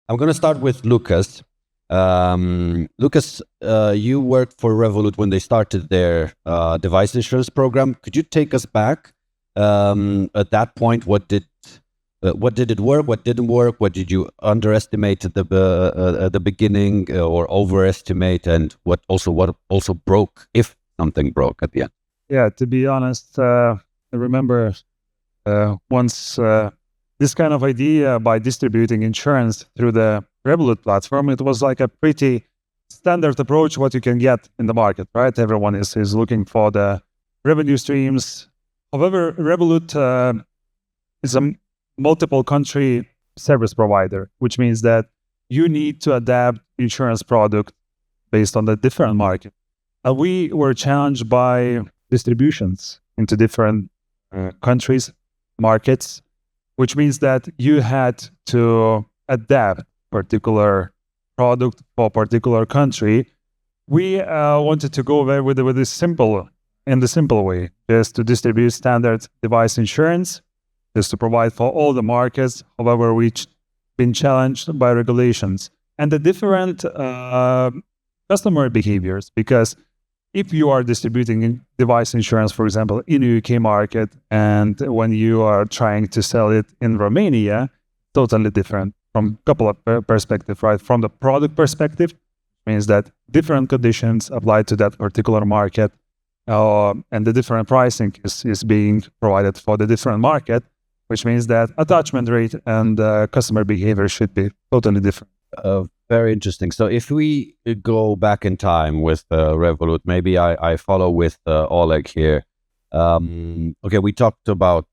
I'm going to start with Lucas. Lucas, you worked for Revolut when they started their device insurance program. Could you take us back at that point? What did it work? What didn't work? What did you underestimate at the beginning or overestimate? And what also broke, if something broke at the end? Yeah, to be honest, I remember once this kind of idea by distributing insurance through the Revolut platform, it was like a pretty standard approach what you can get in the market, right? Everyone is looking for the revenue streams. However, Revolut is a multiple country service provider, which means that you need to adapt insurance product based on the different market. And we were challenged by distributions into different countries, markets, which means that you had to adapt particular product for particular country. We wanted to go there with the simple way, just to distribute standard device insurance, just to provide for all the markets. However, we've been challenged by regulations and the different customer behaviors, because if you are distributing device insurance, for example, in the UK market, and when you are trying to sell it in Romania, totally different from a couple of perspectives, right? From the product perspective, means that different conditions apply to that particular market, and the different pricing is being provided for the different market, which means that attachment rate and customer behavior should be totally different. Very interesting. So if we go back in time with Revolut, maybe I follow with Oleg here. Okay, we talked about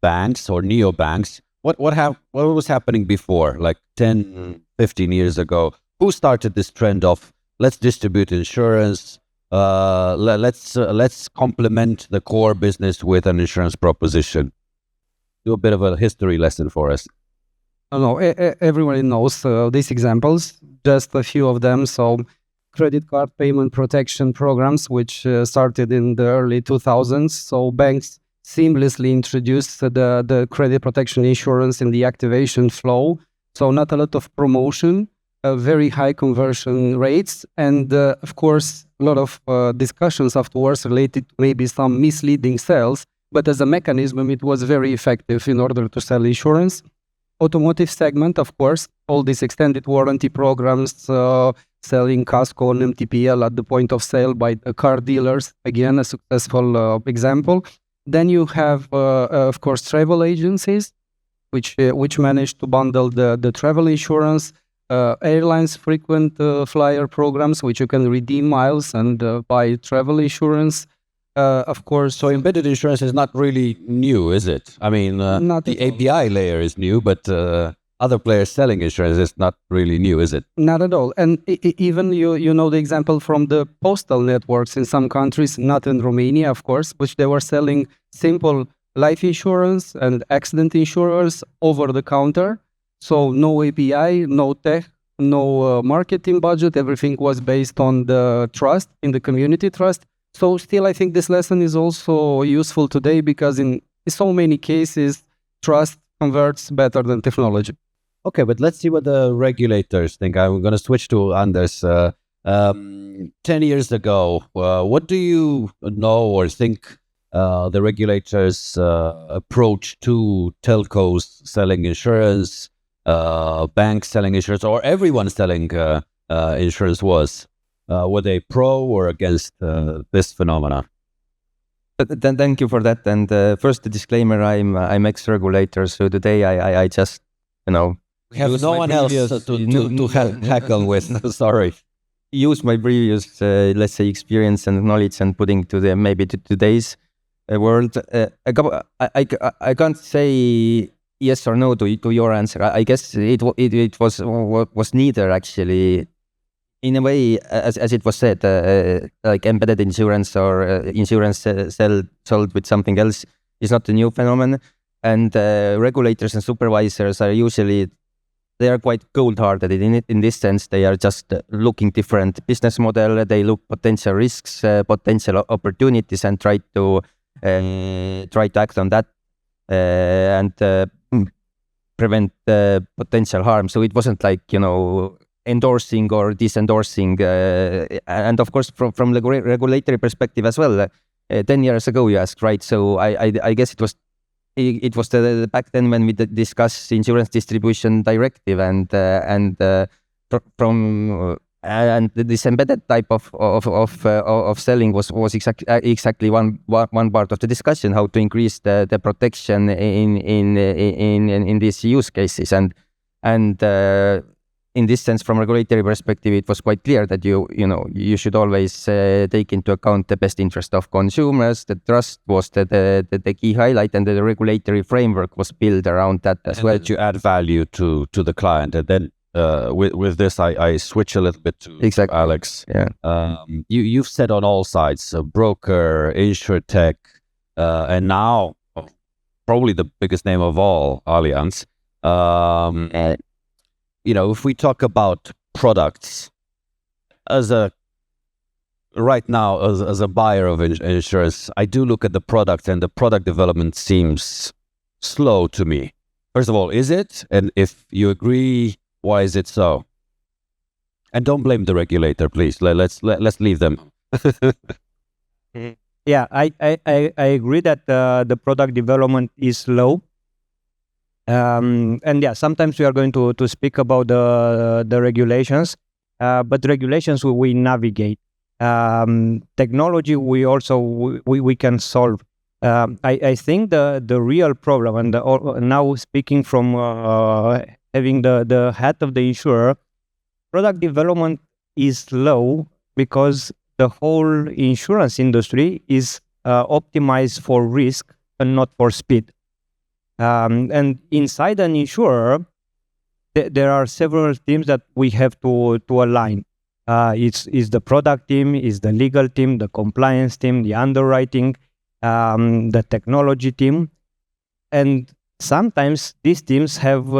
banks or neobanks. What was happening before, like 10, 15 years ago? Who started this trend of let's distribute insurance? Let's complement the core business with an insurance proposition. Do a bit of a history lesson for us. No, everyone knows these examples, just a few of them. So credit card payment protection programs, which started in the early 2000s. So banks seamlessly introduced the credit protection insurance in the activation flow. So not a lot of promotion, very high conversion rates, and of course, a lot of discussions afterwards related to maybe some misleading sales. But as a mechanism, it was very effective in order to sell insurance. Automotive segment, of course, all these extended warranty programs, selling Casco and MTPL at the point of sale by car dealers, again, a successful example. Then you have, of course, travel agencies, which managed to bundle the travel insurance, airlines frequent flyer programs, which you can redeem miles and buy travel insurance. Of course. So embedded insurance is not really new, is it? I mean, the API layer is new, but other players selling insurance is not really new, is it? Not at all. And even you know the example from the postal networks in some countries, not in Romania, of course, which they were selling simple life insurance and accident insurance over the counter. So no API, no tech, no marketing budget. Everything was based on the trust, in the community trust. So still, I think this lesson is also useful today because in so many cases, trust converts better than technology. Okay, but let's see what the regulators think. I'm going to switch to Anders. 10 years ago, what do you know or think the regulators' approach to telcos selling insurance, banks selling insurance, or everyone selling insurance was? Were they pro or against this phenomena? Thank you for that. And first, the disclaimer: I'm ex-regulator, so today I just we have no one else to tackle with. Sorry, use my previous let's say experience and knowledge and putting to the maybe to today's world. I can't say yes or no to your answer. I guess it was neither actually. In a way, as it was said, like embedded insurance or insurance sold with something else is not a new phenomenon. And regulators and supervisors are usually, they are quite cold-hearted in this sense. They are just looking different business model. They look potential risks, potential opportunities, and try to act on that. prevent potential harm. So it wasn't like, endorsing or disendorsing. And of course, from the regulatory perspective as well, 10 years ago, you asked, right? So I guess it was back then when we discussed insurance distribution directive and this embedded type of selling was exactly one part of the discussion, how to increase the protection in these use cases. And in this sense, from a regulatory perspective, it was quite clear that you should always take into account the best interest of consumers. The trust was the key highlight, and the regulatory framework was built around that as well. That you add value to the client, and then with this, I switch a little bit to Exactly. Alex. Yeah. You've said on all sides, broker, insurtech, and now probably the biggest name of all, Allianz. If we talk about products, right now as a buyer of insurance, I do look at the product, and the product development seems slow to me. First of all, is it? And if you agree, why is it so? And don't blame the regulator, please. Let's leave them. Yeah, I agree that the product development is slow. And yeah, sometimes we are going to speak about the regulations, but regulations we navigate. Technology we can solve. I think the real problem, and now speaking from having the hat of the insurer, product development is slow because the whole insurance industry is optimized for risk and not for speed. And inside an insurer, there are several teams that we have to align. It's the product team, is the legal team, the compliance team, the underwriting, the technology team. And sometimes these teams have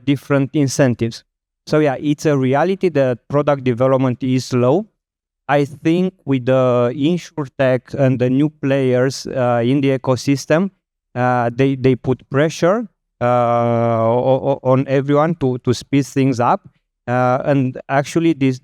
different incentives. So yeah, it's a reality that product development is slow. I think with the insurtech and the new players in the ecosystem, they put pressure on everyone to speed things up, and actually this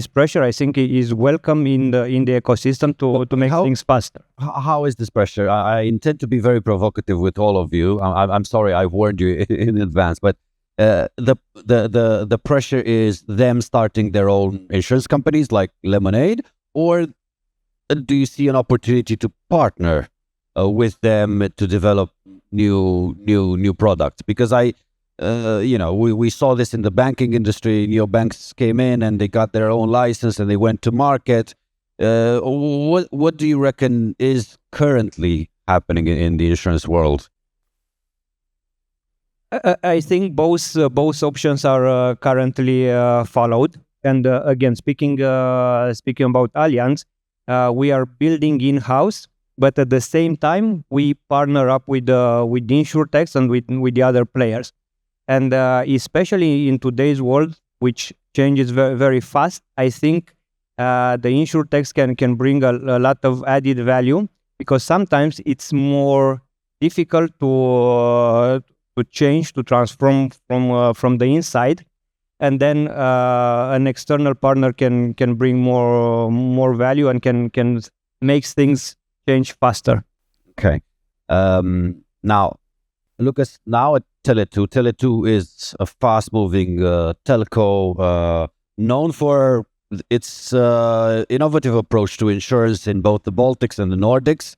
pressure, I think, is welcome in the ecosystem to make things faster. How is this pressure? I intend to be very provocative with all of you. I'm sorry, I've warned you in advance, but the pressure is them starting their own insurance companies like Lemonade, or do you see an opportunity to partner with them to develop new products? Because we saw this in the banking industry. Neobanks came in and they got their own license and they went to market. What do you reckon is currently happening in the insurance world? I think both options are currently followed. And again, speaking about Allianz, we are building in-house, but at the same time, we partner up with insurtechs and with the other players. And especially in today's world, which changes very, very fast, I think the insurtechs can bring a lot of added value, because sometimes it's more difficult to change, to transform from the inside, and then an external partner can bring more value and can make things change faster. Okay. Now, Lucas, now at Tele2. Tele2 is a fast-moving telco known for its innovative approach to insurance in both the Baltics and the Nordics.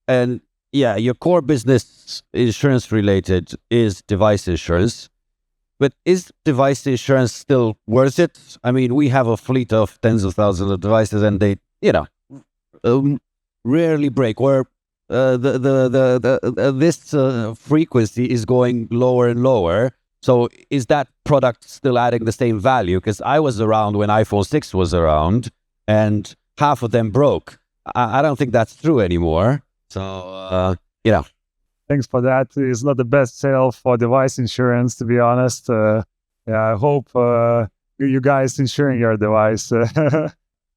And yeah, your core business, insurance related, is device insurance. But is device insurance still worth it? I mean, we have a fleet of tens of thousands of devices, and they, rarely break. Where this frequency is going lower and lower. So is that product still adding the same value? Because I was around when iPhone 6 was around, and half of them broke. I don't think that's true anymore. So, Thanks for that. It's not the best sale for device insurance, to be honest. I hope you guys insuring your device.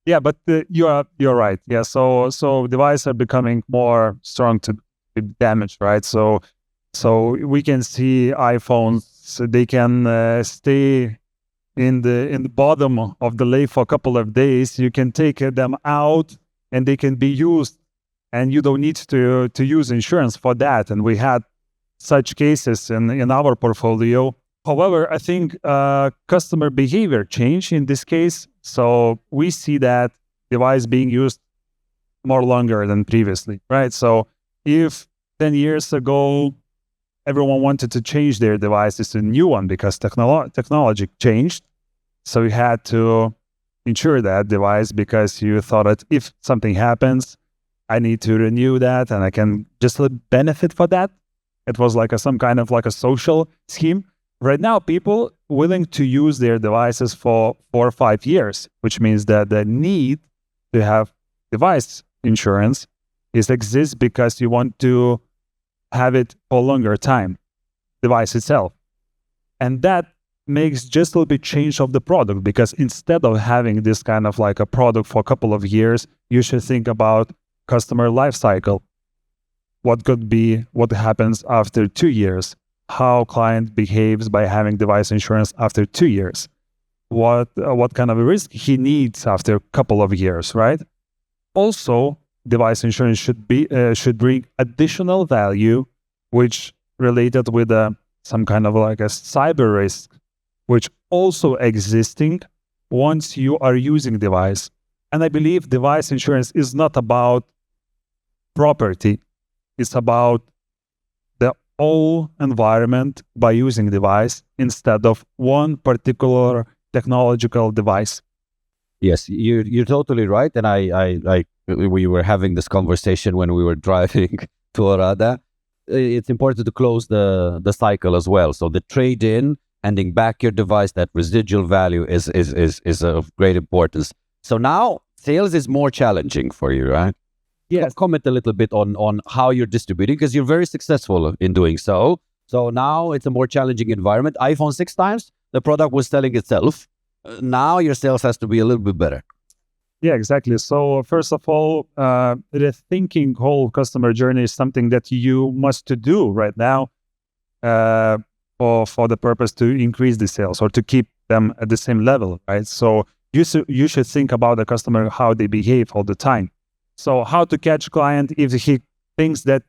Yeah, but you're right. Yeah, so devices are becoming more strong to be damaged, right? So So we can see iPhones, so they can stay in the bottom of the lake for a couple of days. You can take them out and they can be used, and you don't need to use insurance for that. And we had such cases in our portfolio. However, I think customer behavior changed in this case. So we see that device being used more longer than previously, right? So if 10 years ago, everyone wanted to change their devices to a new one because technology changed, so you had to insure that device because you thought that if something happens, I need to renew that and I can just benefit for that. It was like some kind of like a social scheme. Right now, people willing to use their devices for 4 or 5 years, which means that the need to have device insurance exists because you want to have it for a longer time, device itself. And that makes just a little bit change of the product, because instead of having this kind of like a product for a couple of years, you should think about customer life cycle. What happens after 2 years? How client behaves by having device insurance after 2 years? What kind of a risk he needs after a couple of years, right? Also, device insurance should bring additional value, which related with some kind of like a cyber risk, which also existing once you are using device. And I believe device insurance is not about property. It's about the whole environment by using device instead of one particular technological device. Yes, you're totally right. And we were having this conversation when we were driving to Orada. It's important to close the cycle as well. So the trade-in, handing back your device, that residual value is of great importance. So now sales is more challenging for you, right? Yes. Comment a little bit on how you're distributing, because you're very successful in doing so. So now it's a more challenging environment. iPhone 6 times, the product was selling itself. Now your sales has to be a little bit better. Yeah, exactly. So first of all, rethinking whole customer journey is something that you must to do right now for the purpose to increase the sales or to keep them at the same level, right? So you should think about the customer, how they behave all the time. So how to catch client if he thinks that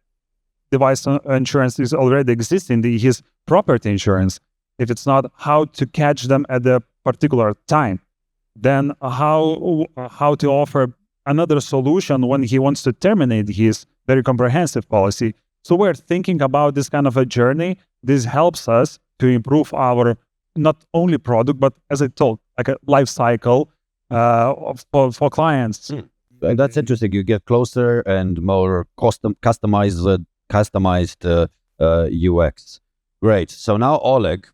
device insurance is already existing, his property insurance. If it's not, how to catch them at a particular time. Then how to offer another solution when he wants to terminate his very comprehensive policy. So we're thinking about this kind of a journey. This helps us to improve our not only product, but as I told, like a life cycle for clients. And that's interesting. You get closer and more customized UX. Great. So now, Oleg,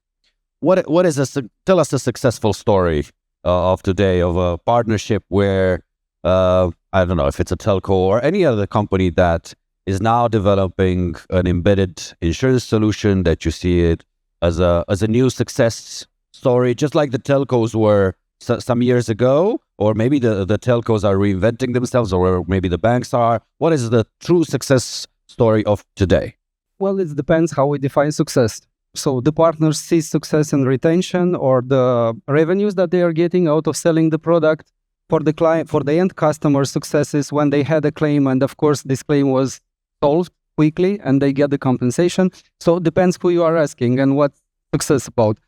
what is tell us a successful story of today of a partnership where I don't know if it's a telco or any other company that is now developing an embedded insurance solution that you see it as a new success story, just like the telcos were some years ago, or maybe the telcos are reinventing themselves, or maybe the banks are. What is the true success story of today? Well, it depends how we define success. So the partners see success in retention or the revenues that they are getting out of selling the product. For the client, for the end customer, success is when they had a claim, and of course this claim was solved quickly and they get the compensation. So it depends who you are asking and what success about.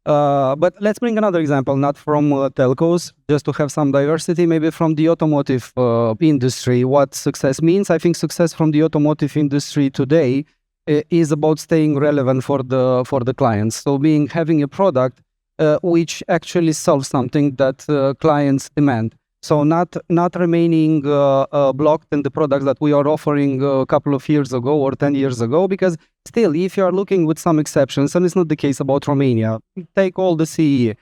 But let's bring another example, not from telcos, just to have some diversity, maybe from the automotive industry. What success means? I think success from the automotive industry today is about staying relevant for the clients. So having a product which actually solves something that clients demand. So not remaining blocked in the products that we are offering a couple of years ago or 10 years ago, because still, if you are looking with some exceptions, and it's not the case about Romania, take all the CE,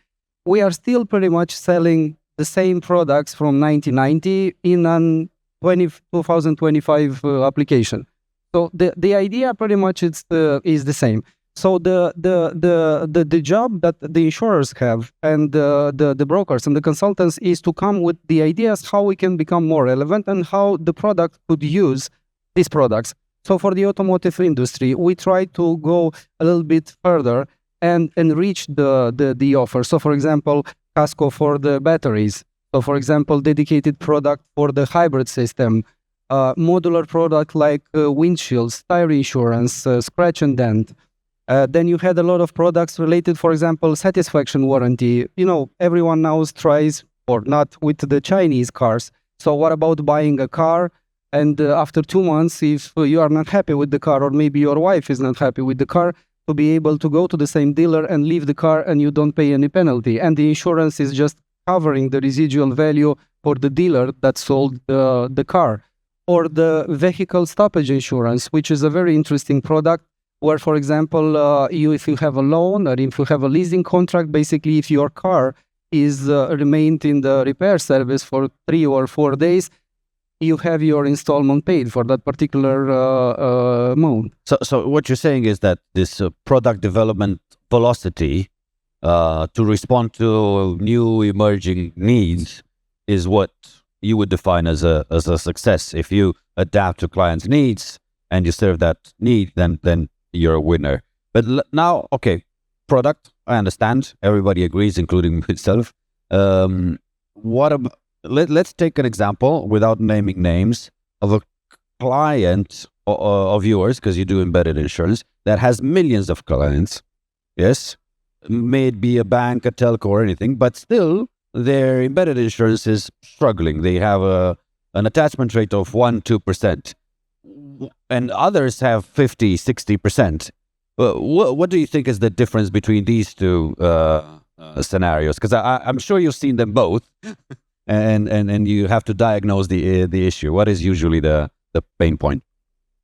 we are still pretty much selling the same products from 1990 in an 2025 application. So the idea pretty much is the same. So the job that the insurers have and the brokers and the consultants is to come with the ideas how we can become more relevant and how the product could use these products. So for the automotive industry, we try to go a little bit further and enrich the offer. So for example, Casco for the batteries. So for example, dedicated product for the hybrid system, modular product like windshields, tire insurance, scratch and dent. Then you had a lot of products related, for example, satisfaction warranty. You know, everyone now tries, or not with the Chinese cars. So what about buying a car and after 2 months, if you are not happy with the car, or maybe your wife is not happy with the car, to be able to go to the same dealer and leave the car and you don't pay any penalty. And the insurance is just covering the residual value for the dealer that sold the car. Or the vehicle stoppage insurance, which is a very interesting product where, for example, if you have a loan or if you have a leasing contract, basically if your car is remained in the repair service for 3 or 4 days, you have your installment paid for that particular amount. So what you're saying is that this product development velocity to respond to new emerging needs is what you would define as a success. If you adapt to clients' needs and you serve that need, then you're a winner. But now, okay, product, I understand. Everybody agrees, including myself. What about, let's take an example without naming names of a client of yours, because you do embedded insurance, that has millions of clients. Yes, may it be a bank, a telco, or anything, but still their embedded insurance is struggling. They have an attachment rate of 1-2%, and others have 50-60%. What do you think is the difference between these two scenarios? Because I'm sure you've seen them both, and you have to diagnose the issue. What is usually the pain point?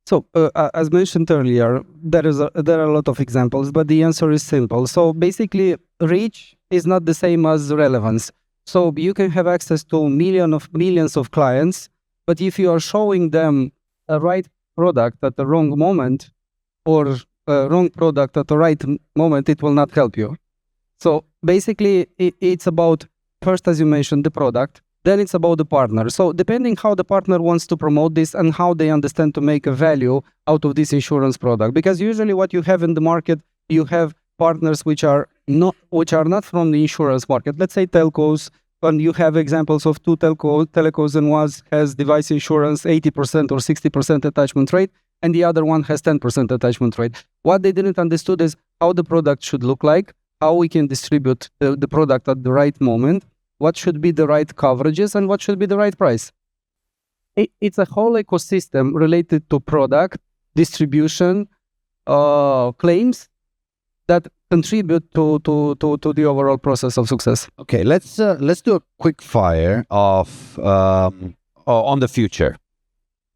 So, as mentioned earlier, there are a lot of examples, but the answer is simple. So basically, reach is not the same as relevance. So you can have access to millions of clients, but if you are showing them a right product at the wrong moment, or a wrong product at the right moment, it will not help you. So basically, it's about, first, as you mentioned, the product. Then it's about the partner. So depending how the partner wants to promote this and how they understand to make a value out of this insurance product. Because usually what you have in the market, you have partners which are not from the insurance market. Let's say telcos, and you have examples of two telcos, and one has device insurance 80% or 60% attachment rate, and the other one has 10% attachment rate. What they didn't understood is how the product should look like, how we can distribute the product at the right moment, what should be the right coverages, and what should be the right price. It's a whole ecosystem related to product, distribution, claims that contribute to the overall process of success. Okay, let's do a quick fire of on the future,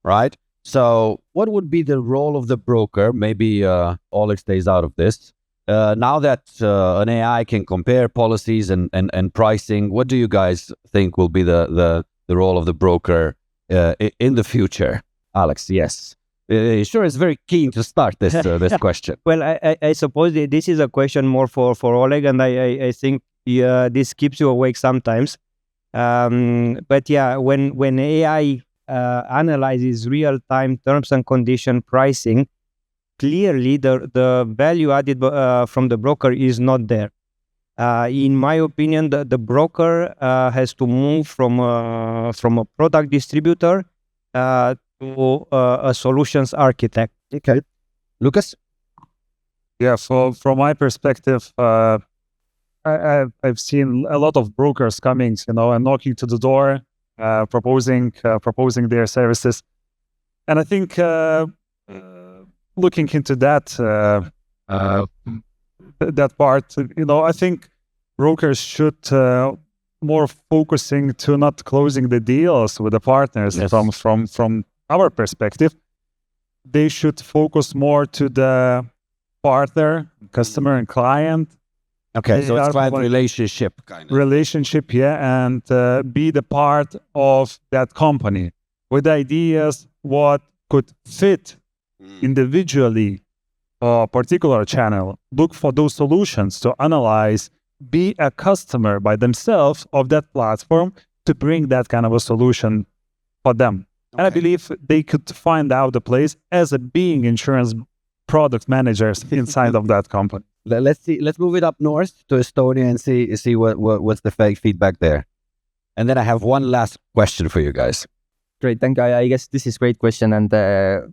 right? So what would be the role of the broker? Maybe Oleg stays out of this. Now that an AI can compare policies and pricing, what do you guys think will be the role of the broker in the future? Alex, yes. Sure, is very keen to start this this question. Well, I suppose this is a question more for Oleg, and I think this keeps you awake sometimes. But yeah, when AI analyzes real-time terms and condition pricing, clearly the value added from the broker is not there. In my opinion, the broker has to move from a product distributor to a solutions architect. Okay. Lucas? Yeah, from my perspective, I've seen a lot of brokers coming, and knocking to the door, proposing their services, and I think looking into that part, I think brokers should more focusing to not closing the deals with the partners. Yes. From our perspective, they should focus more to the partner, customer, and client. Okay, They so it's are client like- relationship kind of. relationship, yeah, and be the part of that company with ideas what could fit individually a particular channel. Look for those solutions to analyze, be a customer by themselves of that platform to bring that kind of a solution for them. And I believe they could find out a place as a being insurance product managers inside of that company. Let's see. Let's move it up north to Estonia and see what's the feedback there. And then I have one last question for you guys. Great, thank you. I guess this is a great question, and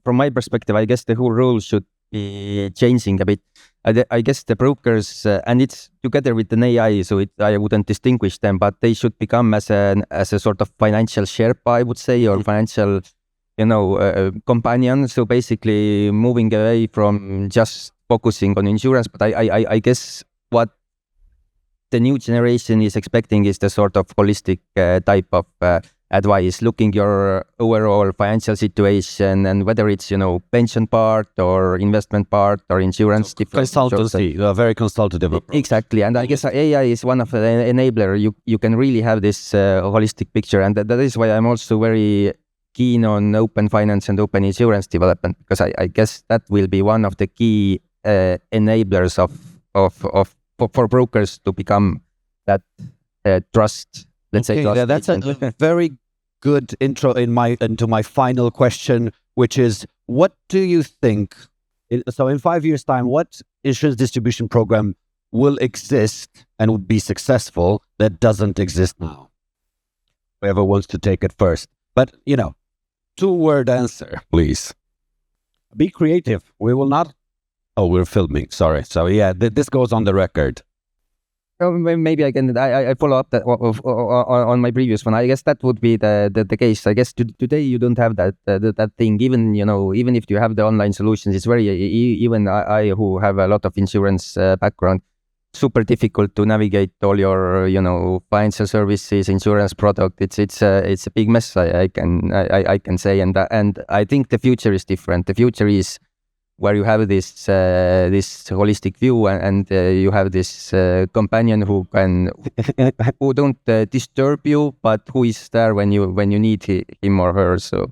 from my perspective, I guess the whole role should be changing a bit. I guess the brokers, and it's together with an AI, so I wouldn't distinguish them, but they should become as a sort of financial Sherpa, I would say, or financial, companion. So basically, moving away from just focusing on insurance. But I guess what the new generation is expecting is the sort of holistic type of advice, looking your overall financial situation, and whether it's pension part or investment part or insurance. Consultancy, a very consultative approach. Exactly, and I guess AI is one of the enabler. You can really have this holistic picture, and that is why I'm also very keen on open finance and open insurance development, because I guess that will be one of the key enablers for brokers to become that trust. Let's say trust. That's a very good intro into my final question, which is, what do you think? So in 5 years' time, what insurance distribution program will exist and would be successful that doesn't exist now? Whoever wants to take it first. But, 2-word answer, please. Be creative. We will not... Oh, we're filming. Sorry. So yeah, this goes on the record. Maybe I can. I follow up that on my previous one. I guess that would be the case. I guess today you don't have that thing. Even even if you have the online solutions, it's very even I who have a lot of insurance background, super difficult to navigate all your financial services, insurance product. It's a big mess. I can say, and I think the future is different. The future is where you have this holistic view, and you have this companion who don't disturb you, but who is there when you need him or her. So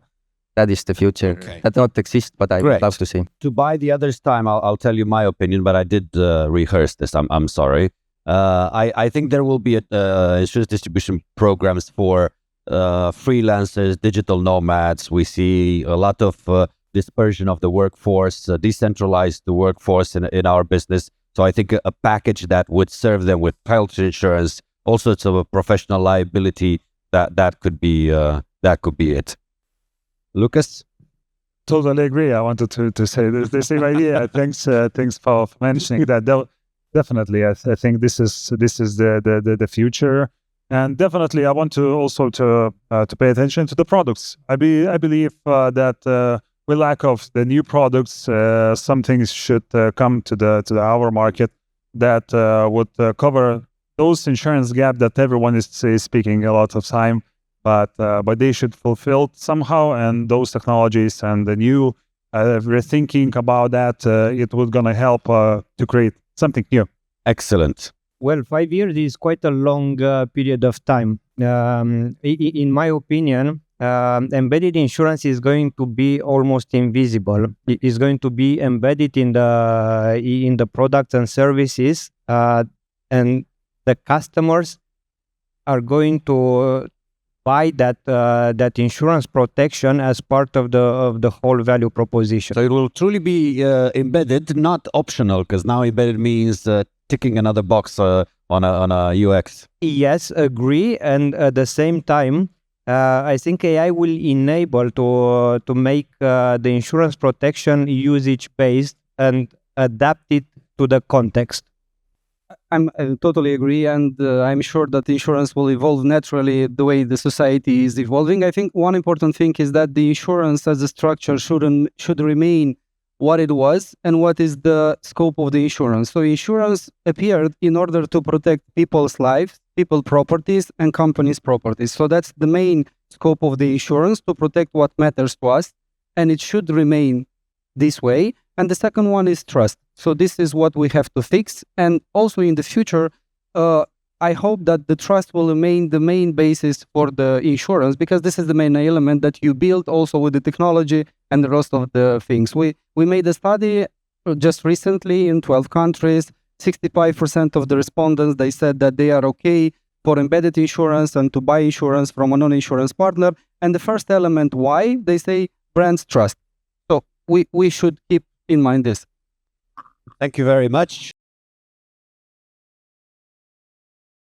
that is the future. Okay. That not exist, but I would love to see. To buy the other's time, I'll tell you my opinion, but I did rehearse this. I'm sorry. I think there will be insurance distribution programs for freelancers, digital nomads. We see a lot of dispersion of the workforce, decentralize the workforce in our business. So I think a package that would serve them with health insurance, all sorts of a professional liability, that could be it. Lucas? Totally agree. I wanted to say the same idea. Thanks for mentioning that. Definitely, I think this is the future, and definitely I want to also to pay attention to the products. I believe that with lack of the new products, some things should come to our market that would cover those insurance gap that everyone is speaking a lot of time, but they should fulfill somehow. And those technologies and the new rethinking about that, it would gonna help to create something new. Excellent. Well, 5 years is quite a long period of time. In my opinion, embedded insurance is going to be almost invisible. It is going to be embedded in the products and services, and the customers are going to buy that insurance protection as part of the whole value proposition. So it will truly be embedded, not optional, because now embedded means ticking another box on a UX. Yes, agree. And at the same time, I think AI will enable to make the insurance protection usage based and adapt it to the context. I totally agree, and I'm sure that insurance will evolve naturally the way the society is evolving. I think one important thing is that the insurance as a structure should remain what it was and what is the scope of the insurance. So insurance appeared in order to protect people's lives, people properties, and companies' properties. So that's the main scope of the insurance, to protect what matters to us, and it should remain this way. And the second one is trust. So this is what we have to fix. And also in the future, I hope that the trust will remain the main basis for the insurance, because this is the main element that you build also with the technology and the rest of the things. We made a study just recently in 12 countries. 65% of the respondents, they said that they are okay for embedded insurance and to buy insurance from a non-insurance partner. And the first element, why? They say brands trust. So we should keep in mind this. Thank you very much.